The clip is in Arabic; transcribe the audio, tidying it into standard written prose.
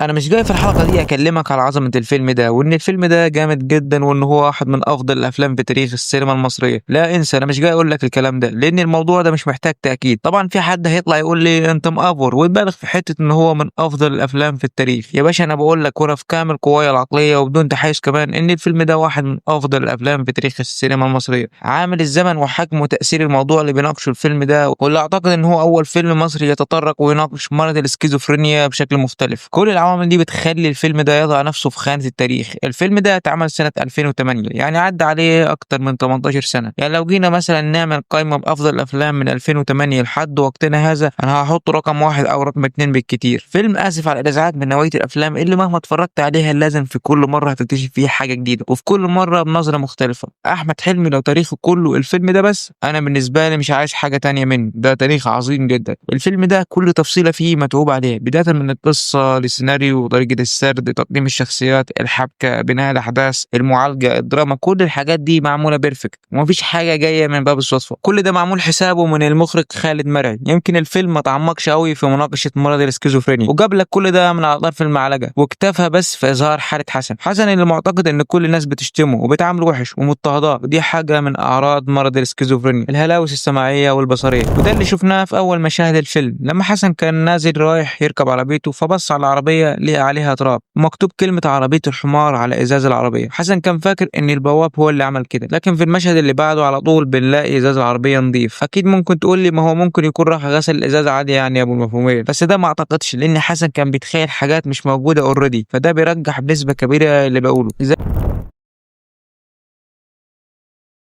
انا مش جاي في الحلقه دي اكلمك على عظمه الفيلم ده وان الفيلم ده جامد جدا وان هو واحد من افضل الافلام في تاريخ السينما المصريه. لا انسى، انا مش جاي اقول لك الكلام ده لان الموضوع ده مش محتاج تاكيد. طبعا في حد هيطلع يقول لي انت مأفور ويبالغ في حته ان هو من افضل الافلام في التاريخ. يا باشا انا بقول لك وانا في كامل قوايا العقليه وبدون تحيز كمان ان الفيلم ده واحد من افضل الافلام في تاريخ السينما المصريه. عامل الزمن وحجم وتاثير الموضوع اللي بيناقشه الفيلم ده، واللي اعتقد ان هو اول فيلم مصري يتطرق ويناقش مرض الاسكيزوفرينيا بشكل مختلف. كل العوامل دي بتخلي الفيلم ده يضع نفسه في خانة التاريخ. الفيلم ده اتعمل سنة 2008، يعني عدى عليه أكتر من 18 سنة. يعني لو جينا مثلا نعمل قائمة بأفضل الأفلام من 2008 لحد وقتنا هذا، أنا هحط رقم واحد أو رقم اتنين بالكتير. فيلم آسف على الإزعاج من نوعية الأفلام اللي مهما اتفرجت عليها لازم في كل مرة هتكتشف فيها حاجة جديدة، وفي كل مرة بنظرة مختلفة. أحمد حلمي لو تاريخه كله الفيلم ده بس، أنا بالنسبة لي مش عايز حاجة تانية منه. ده تاريخ عظيم جدا. الفيلم ده كل تفصيلة فيه متعوب عليه، بداية من القصة للسيناريو وطريقة السرد، تقديم الشخصيات، الحبكة، بناء الأحداث، المعالجة، الدراما. كل الحاجات دي معمولة بيرفكت ومفيش حاجة جاية من باب الصدفة. كل ده معمول حسابه من المخرج خالد مرعي. يمكن الفيلم ما تعمقش قوي في مناقشة مرض الاسكيزوفرينيا وجاب لك كل ده من على طرف المعلقة، واكتفى بس في إظهار حالة حسن اللي معتقد إن كل الناس بتشتمه وبتعامله وحش ومضطهداه. دي حاجة من أعراض مرض الاسكيزوفرينيا، الهلاوس السمعية والبصرية. وده اللي شفناه في أول مشاهد الفيلم لما حسن كان نازل رايح يركب عربيته، فبص على العربية لقى عليها تراب ومكتوب كلمة عربية الحمار على إزاز العربية. حسن كان فاكر إن البواب هو اللي عمل كده، لكن في المشهد اللي بعده على طول بنلاقي إزاز العربية نظيف. أكيد ممكن تقول لي ما هو ممكن يكون راح غسل الإزاز عادي يعني يا أبو المفهومين، بس ده ما أعتقدش لأن حسن كان بيتخيل حاجات مش موجودة أوريدي، فده بيرجح بنسبة كبيرة اللي بقوله.